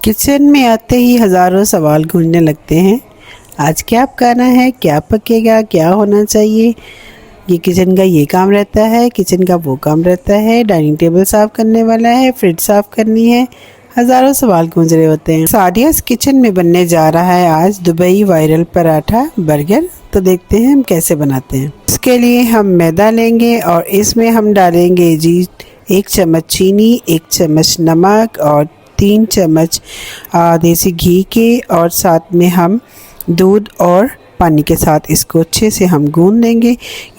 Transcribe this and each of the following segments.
Kitchen में आते ही हज़ारों सवाल गूंजने लगते हैं। आज क्या पकाना है, क्या पकेगा, क्या होना चाहिए। ये किचन का ये काम रहता है, किचन का वो काम रहता है, डाइनिंग टेबल साफ़ करने वाला है, फ्रिज साफ़ करनी है। हज़ारों सवाल गूंज रहे होते हैं। सादियास किचन में बनने जा रहा है आज दुबई वायरल पराठा बर्गर। तो देखते हैं हम कैसे बनाते हैं। इसके लिए हम मैदा लेंगे और इसमें हम डालेंगे जी 1 चम्मच चीनी, 1 चम्मच नमक और 3 चम्मच देसी घी के, और साथ में हम दूध और पानी के साथ इसको अच्छे से हम गूंद देंगे।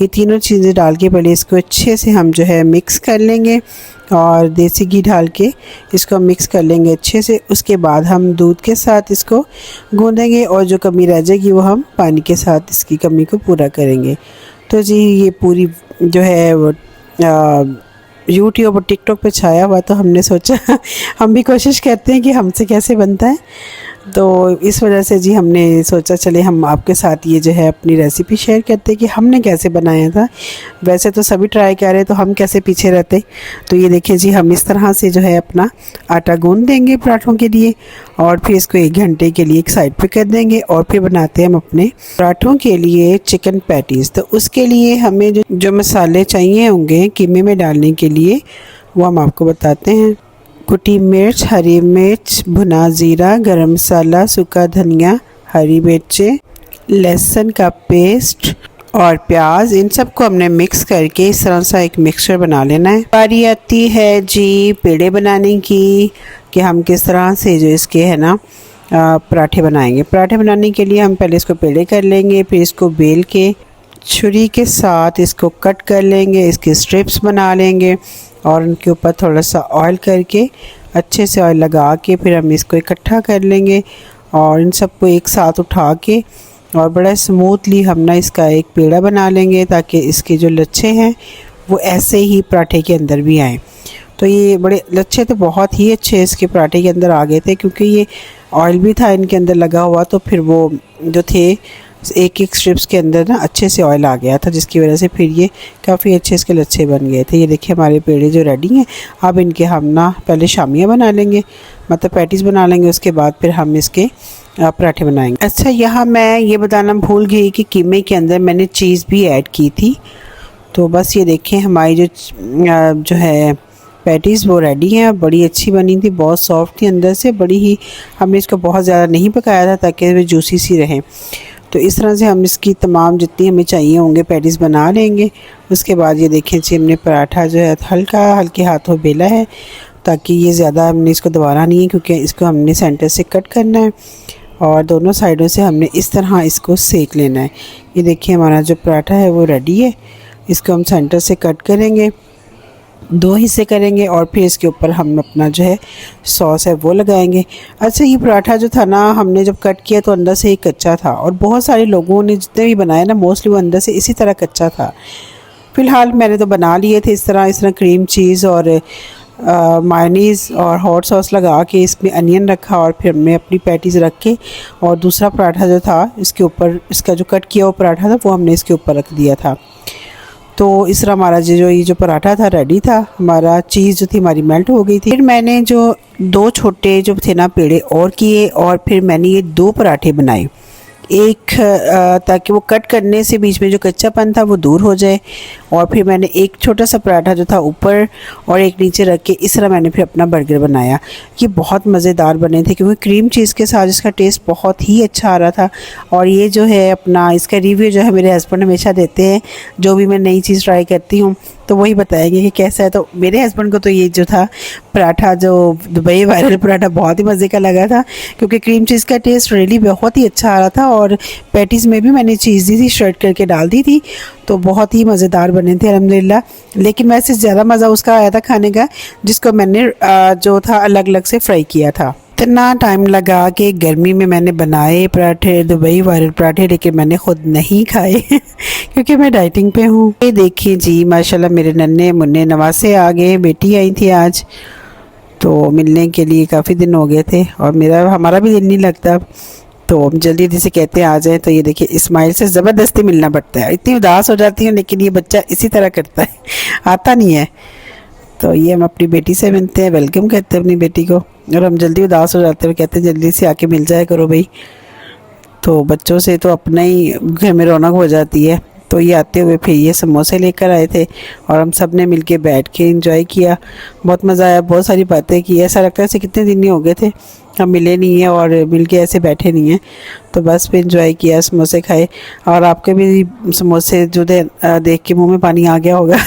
ये तीनों चीज़ें डाल के पहले इसको अच्छे से हम जो है मिक्स कर लेंगे और देसी घी डाल के इसको मिक्स कर लेंगे अच्छे से। उसके बाद हम दूध के साथ इसको गूंदेंगे और जो कमी रह जाएगी वो हम पानी के साथ इसकी कमी को पूरा करेंगे। तो जी ये पूरी जो है वो यूट्यूब और टिकटॉक पे छाया हुआ, तो हमने सोचा हम भी कोशिश करते हैं कि हमसे कैसे बनता है। तो इस वजह से जी हमने सोचा चले हम आपके साथ ये जो है अपनी रेसिपी शेयर करते हैं कि हमने कैसे बनाया था। वैसे तो सभी ट्राई कर रहे हैं, तो हम कैसे पीछे रहते। तो ये देखिए जी, हम इस तरह से जो है अपना आटा गूंद देंगे पराठों के लिए और फिर इसको 1 घंटे के लिए एक साइड पे कर देंगे। और फिर बनाते हैं हम अपने पराठों के लिए चिकन पैटीज़। तो उसके लिए हमें जो मसाले चाहिए होंगे कीमे में डालने के लिए वो हम आपको बताते हैं। कुटी मिर्च, हरी मिर्च, भुना ज़ीरा, गरम मसाला, सूखा धनिया, हरी मिर्चें, लहसुन का पेस्ट और प्याज, इन सबको हमने मिक्स करके इस तरह सा एक मिक्सचर बना लेना है। बारी आती है जी पेड़े बनाने की कि हम किस तरह से जो इसके है ना पराठे बनाएंगे। पराठे बनाने के लिए हम पहले इसको पेड़े कर लेंगे, फिर इसको बेल के छुरी के साथ इसको कट कर लेंगे, इसके स्ट्रिप्स बना लेंगे और उनके ऊपर थोड़ा सा ऑयल करके अच्छे से ऑयल लगा के फिर हम इसको इकट्ठा कर लेंगे और इन सबको एक साथ उठा के और बड़ा स्मूथली हम ना इसका एक पेड़ा बना लेंगे ताकि इसके जो लच्छे हैं वो ऐसे ही पराठे के अंदर भी आएँ। तो ये बड़े लच्छे तो बहुत ही अच्छे इसके पराठे के अंदर आ गए थे, क्योंकि ये ऑयल भी था इनके अंदर लगा हुआ, तो फिर वो जो थे एक एक स्ट्रिप्स के अंदर ना अच्छे से ऑयल आ गया था, जिसकी वजह से फिर ये काफ़ी अच्छे इसके लच्छे बन गए थे। ये देखिए हमारे पेड़े जो रेडी हैं। अब इनके हम ना पहले शामियाँ बना लेंगे, मतलब पैटीज़ बना लेंगे, उसके बाद फिर हम इसके पराठे बनाएंगे। अच्छा, यहाँ मैं ये बताना भूल गई कि कीमे के अंदर मैंने चीज़ भी ऐड की थी। तो बस ये देखें हमारी जो है पैटीज़ वो रेडी हैं। बड़ी अच्छी बनी थी, बहुत सॉफ्ट थी अंदर से, बड़ी ही हमने इसको बहुत ज़्यादा नहीं पकाया था ताकि वे जूसी सी रहें। तो इस तरह से हम इसकी तमाम जितनी हमें चाहिए होंगे पैटीज़ बना लेंगे। उसके बाद ये देखें जी हमने पराठा जो है हल्के हाथों बेला है, ताकि ये ज़्यादा हमने इसको दबाना नहीं है, क्योंकि इसको हमने सेंटर से कट करना है और दोनों साइडों से हमने इस तरह इसको सेक लेना है। ये देखिए हमारा जो पराठा है वो रेडी है। इसको हम सेंटर से कट करेंगे, 2 हिस्से करेंगे और फिर इसके ऊपर हम अपना जो है सॉस है वो लगाएंगे। अच्छा, ये पराठा जो था ना हमने जब कट किया तो अंदर से ही कच्चा था, और बहुत सारे लोगों ने जितने भी बनाए ना मोस्टली वो अंदर से इसी तरह कच्चा था। फ़िलहाल मैंने तो बना लिए थे इस तरह क्रीम चीज़ और मायोनीज़ और हॉट सॉस लगा के इसमें अनियन रखा और फिर हमने अपनी पैटीज़ रख के और दूसरा पराठा जो था इसके ऊपर, इसका जो कट किया हुआ पराठा था वो हमने इसके ऊपर रख दिया था। तो इस तरह हमारा ये जो पराठा था रेडी था। हमारा चीज़ जो थी हमारी मेल्ट हो गई थी। फिर मैंने जो 2 छोटे जो थे ना पेड़े और किए और फिर मैंने ये 2 पराठे बनाए, एक ताकि वो कट करने से बीच में जो कच्चापन था वो दूर हो जाए, और फिर मैंने एक छोटा सा पराठा जो था ऊपर और एक नीचे रख के इस तरह मैंने फिर अपना बर्गर बनाया। ये बहुत मज़ेदार बने थे, क्योंकि क्रीम चीज़ के साथ इसका टेस्ट बहुत ही अच्छा आ रहा था। और ये जो है अपना इसका रिव्यू जो है मेरे हस्बैंड हमेशा देते हैं, जो भी मैं नई चीज़ ट्राई करती हूँ तो वही बताएंगे कि कैसा है। तो मेरे हस्बैंड को तो ये जो था पराठा, जो दुबई वायरल पराठा, बहुत ही मज़े का लगा था, क्योंकि क्रीम चीज़ का टेस्ट रियली बहुत ही अच्छा आ रहा था और पैटीज़ में भी मैंने चीज़ दी थी, श्रेड करके डाल दी थी, तो बहुत ही मज़ेदार बने थे अल्हम्दुलिल्लाह। लेकिन वैसे ज़्यादा मज़ा उसका आया था खाने का जिसको मैंने जो था अलग अलग से फ्राई किया था। इतना टाइम लगा के गर्मी में मैंने बनाए पराठे, दुबई वायरल पराठे, लेकिन मैंने ख़ुद नहीं खाए क्योंकि मैं डाइटिंग पे हूँ। ये देखिए जी माशाल्लाह मेरे नन्हे मुन्ने नवासे आ गए। बेटी आई थी आज, तो मिलने के लिए काफ़ी दिन हो गए थे और हमारा भी दिन नहीं लगता, तो हम जल्दी जल्दी से कहते हैं आ जाए। तो ये देखिए इस्माइल से ज़बरदस्ती मिलना पड़ता है। इतनी उदास हो जाती हूँ, लेकिन ये बच्चा इसी तरह करता है, आता नहीं है। तो ये हम अपनी बेटी से मिलते हैं, वेलकम कहते हैं अपनी बेटी को, और हम जल्दी उदास हो जाते हैं और कहते हैं जल्दी से आके मिल जाया करो भाई। तो बच्चों से तो अपना ही घर में रौनक हो जाती है। तो ये आते हुए फिर ये समोसे लेकर आए थे और हम सब ने मिलके बैठ के एंजॉय किया। बहुत मज़ा आया, बहुत सारी बातें की। ऐसा लगता है जैसे कितने दिन नहीं हो गए थे हम मिले नहीं हैं और मिलके ऐसे बैठे नहीं हैं। तो बस फिर एंजॉय किया, समोसे खाए। और आपके भी समोसे जो देख के मुंह में पानी आ गया होगा।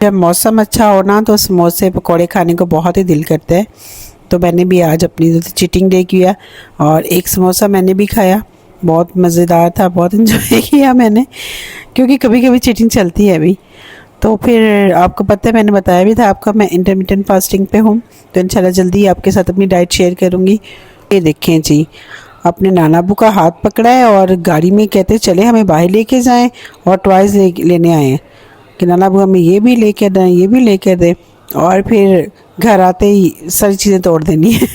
जब मौसम अच्छा हो ना तो समोसे पकौड़े खाने को बहुत ही दिल करता है। तो मैंने भी आज अपनी चीटिंग डे किया और एक समोसा मैंने भी खाया। बहुत मज़ेदार था, बहुत इन्जॉय किया मैंने, क्योंकि कभी कभी चीटिंग चलती है अभी। तो फिर आपको पता है, मैंने बताया भी था आपका, मैं इंटरमिटेंट फास्टिंग पे हूँ। तो इंशाल्लाह जल्दी आपके साथ अपनी डाइट शेयर करूँगी। ये देखें जी, अपने नाना अबू का हाथ पकड़ा है और गाड़ी में कहते चले हमें बाहर लेके जाएं और टॉयज़ लेने आए हैं कि नाना अबू हमें ये भी लेकर दें, ये भी लेकर दें, और फिर घर आते ही सारी चीज़ें तोड़ देनी है।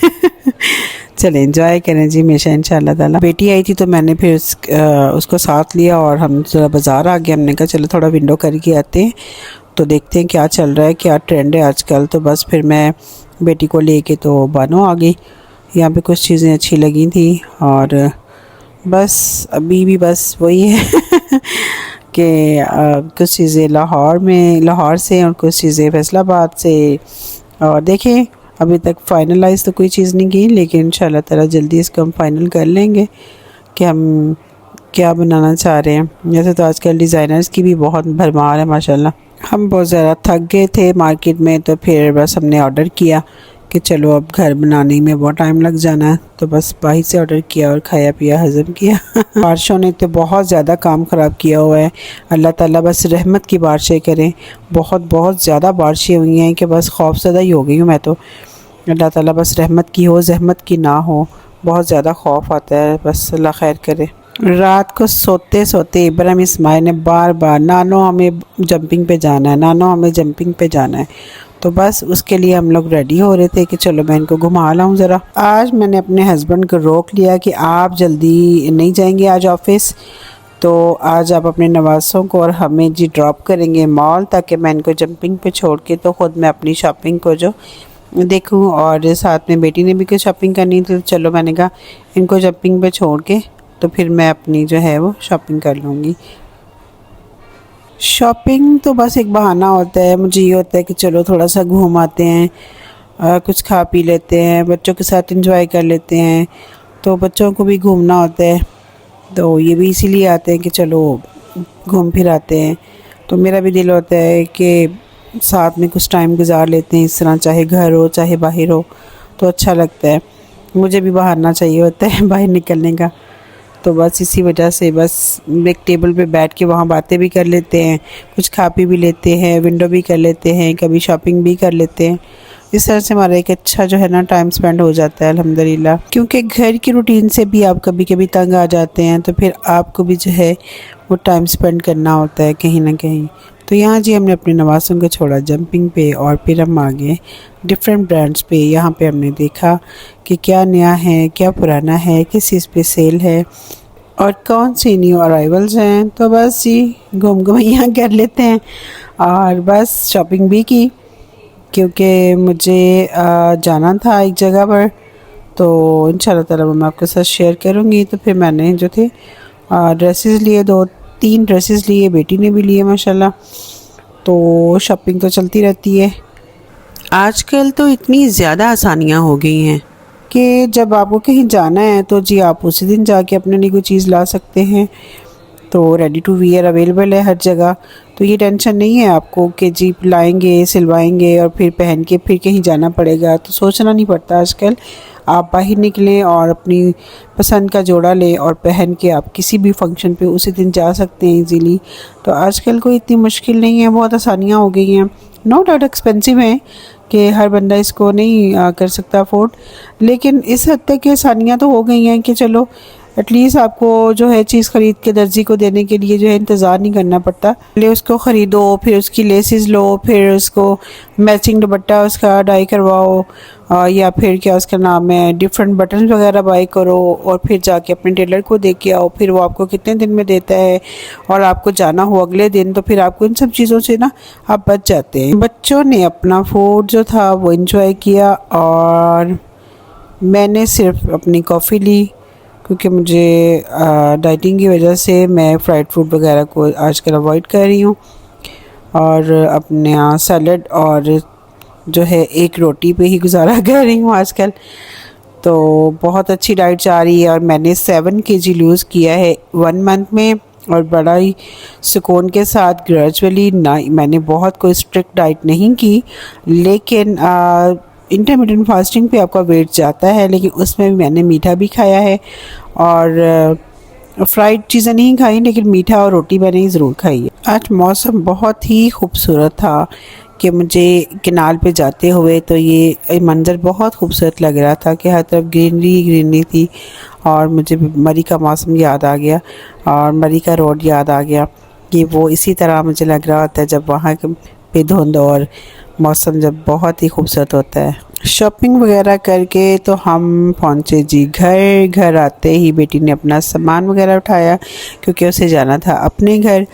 चले एंजॉय करें जी हमेशा इंशाल्लाह ताला। बेटी आई थी तो मैंने फिर उसको साथ लिया और हम ज़रा बाज़ार आ गए। हमने कहा चलो थोड़ा विंडो करके आते हैं, तो देखते हैं क्या चल रहा है, क्या ट्रेंड है आजकल। तो बस फिर मैं बेटी को लेके तो बानो आ गई। यहाँ पे कुछ चीज़ें अच्छी लगी थी और बस अभी भी बस वही है कि कुछ चीज़ें लाहौर से और कुछ चीज़ें फैसलाबाद से। और देखें अभी तक फाइनलाइज तो कोई चीज़ नहीं की, लेकिन इंशाल्लाह ताला जल्दी इसको हम फाइनल कर लेंगे कि हम क्या बनाना चाह रहे हैं। जैसे तो आजकल डिज़ाइनर्स की भी बहुत भरमार है माशाल्लाह। हम बहुत ज़्यादा थक गए थे मार्केट में, तो फिर बस हमने ऑर्डर किया कि चलो अब घर बनाने में बहुत टाइम लग जाना है, तो बस बाहर से ऑर्डर किया और खाया पिया हज़म किया। बारिशों ने तो बहुत ज़्यादा काम ख़राब किया हुआ है। अल्लाह ताला बस रहमत की बारिशें करें। बहुत बहुत ज़्यादा बारिशें हुई हैं कि बस खौफज़दा ही हो गई हूँ मैं तो। अल्लाह ताला बस रहमत की हो, ज़हमत की ना हो। बहुत ज़्यादा खौफ आता है, बस अल्लाह खैर करे। रात को सोते सोते इब्राहिम इस्माइल ने बार बार नानो हमें जंपिंग पे जाना है, नानो हमें जंपिंग पे जाना है। तो बस उसके लिए हम लोग रेडी हो रहे थे कि चलो मैं इनको घुमा लाऊं ज़रा। आज मैंने अपने हस्बैंड को रोक लिया कि आप जल्दी नहीं जाएंगे आज ऑफिस, तो आज आप अपने नवासों को और हमें जी ड्रॉप करेंगे मॉल, ताकि मैं इनको जंपिंग पे छोड़ के तो ख़ुद मैं अपनी शॉपिंग को जो देखूं। और साथ में बेटी ने भी कुछ शॉपिंग करनी थी, तो चलो मैंने कहा इनको जंपिंग पे छोड़ के तो फिर मैं अपनी जो है वो शॉपिंग कर लूँगी। शॉपिंग तो बस एक बहाना होता है, मुझे ये होता है कि चलो थोड़ा सा घूम आते हैं, कुछ खा पी लेते हैं, बच्चों के साथ एंजॉय कर लेते हैं। तो बच्चों को भी घूमना होता है, तो ये भी इसीलिए आते हैं कि चलो घूम फिर आते हैं। तो मेरा भी दिल होता है कि साथ में कुछ टाइम गुजार लेते हैं इस तरह, चाहे घर हो चाहे बाहर हो, तो अच्छा लगता है। मुझे भी बहाना चाहिए होता है बाहर निकलने का। तो बस इसी वजह से बस एक टेबल पे बैठ के वहाँ बातें भी कर लेते हैं, कुछ खा पी भी लेते हैं, विंडो भी कर लेते हैं, कभी शॉपिंग भी कर लेते हैं। इस तरह से हमारा एक अच्छा जो है ना टाइम स्पेंड हो जाता है अल्हम्दुलिल्लाह। क्योंकि घर की रूटीन से भी आप कभी कभी तंग आ जाते हैं, तो फिर आपको भी जो है वो टाइम स्पेंड करना होता है कहीं ना कहीं। तो यहाँ जी हमने अपने नवासों को छोड़ा जंपिंग पे और फिर हम आ गए डिफरेंट ब्रांड्स पे। यहाँ पे हमने देखा कि क्या नया है, क्या पुराना है, किस चीज़ पे सेल है और कौन सी न्यू अराइवल्स हैं। तो बस जी घूम घुमैया कर लेते हैं और बस शॉपिंग भी की, क्योंकि मुझे जाना था एक जगह पर। तो इंशाल्लाह ताला मैं आपके साथ शेयर करूँगी। तो फिर मैंने जो थे ड्रेसेस लिए, 2-3 ड्रेसेस लिए, बेटी ने भी लिए माशाल्लाह। तो शॉपिंग तो चलती रहती है। आजकल तो इतनी ज़्यादा आसानियाँ हो गई हैं कि जब आपको कहीं जाना है तो जी आप उसी दिन जाके अपने लिए कोई चीज़ ला सकते हैं। तो रेडी टू वियर अवेलेबल है हर जगह, तो ये टेंशन नहीं है आपको कि जी लाएंगे, सिलवाएंगे और फिर पहन के फिर कहीं जाना पड़ेगा। तो सोचना नहीं पड़ता आजकल। आप बाहर निकलें और अपनी पसंद का जोड़ा लें और पहन के आप किसी भी फंक्शन पे उसी दिन जा सकते हैं इजीली। तो आजकल कोई इतनी मुश्किल नहीं है, बहुत आसानियाँ हो गई हैं। नो डाउट एक्सपेंसिव है कि हर बंदा इसको नहीं कर सकता अफोर्ड, लेकिन इस हद तक की आसानियाँ तो हो गई हैं कि चलो एटलीस्ट आपको जो है चीज़ ख़रीद के दर्जी को देने के लिए जो है इंतज़ार नहीं करना पड़ता। पहले उसको ख़रीदो, फिर उसकी लेसिस लो, फिर उसको मैचिंग दुपट्टा उसका डाई करवाओ, या फिर क्या उसका नाम है डिफरेंट बटन वगैरह बाई करो, और फिर जाके अपने टेलर को दे के आओ, फिर वो आपको कितने दिन में देता है और आपको जाना हो अगले दिन, तो फिर आपको इन सब चीज़ों से ना आप बच जाते हैं। बच्चों ने अपना फूड जो था वो इन्जॉय किया और मैंने सिर्फ अपनी कॉफ़ी ली, क्योंकि मुझे डाइटिंग की वजह से मैं फ्राइड फूड वगैरह को आजकल अवॉइड कर रही हूँ, और अपने सैलड और जो है एक रोटी पे ही गुजारा कर रही हूँ आजकल। तो बहुत अच्छी डाइट जा रही है और मैंने 7 kg लूज़ किया है 1 मंथ में, और बड़ा ही सुकून के साथ ग्रेजुअली ना। मैंने बहुत कोई स्ट्रिक्ट डाइट नहीं की, लेकिन इंटरमिटेंट फास्टिंग पे आपका वेट जाता है, लेकिन उसमें भी मैंने मीठा भी खाया है और फ्राइड चीज़ें नहीं खाई, लेकिन मीठा और रोटी मैंने ज़रूर खाई है। आज मौसम बहुत ही खूबसूरत था कि मुझे किनाल पे जाते हुए तो ये मंज़र बहुत खूबसूरत लग रहा था कि हर तरफ ग्रीनरी ग्रीनरी थी, और मुझे मरी का मौसम याद आ गया और मरी का रोड याद आ गया कि वो इसी तरह मुझे लग रहा होता है जब वहाँ पे धुंध और मौसम जब बहुत ही खूबसूरत होता है। शॉपिंग वगैरह करके तो हम पहुँचे जी घर। घर आते ही बेटी ने अपना सामान वगैरह उठाया, क्योंकि उसे जाना था अपने घर,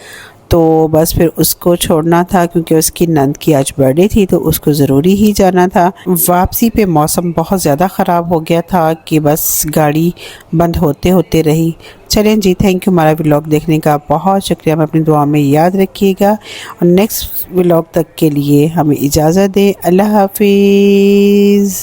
तो बस फिर उसको छोड़ना था, क्योंकि उसकी नंद की आज बर्थडे थी तो उसको ज़रूरी ही जाना था। वापसी पे मौसम बहुत ज़्यादा ख़राब हो गया था कि बस गाड़ी बंद होते होते रही। चलें जी, थैंक यू हमारा व्लॉग देखने का बहुत शुक्रिया। हमें अपनी दुआ में याद रखिएगा और नेक्स्ट व्लॉग तक के लिए हमें इजाज़त दें। अल्लाह हाफिज़।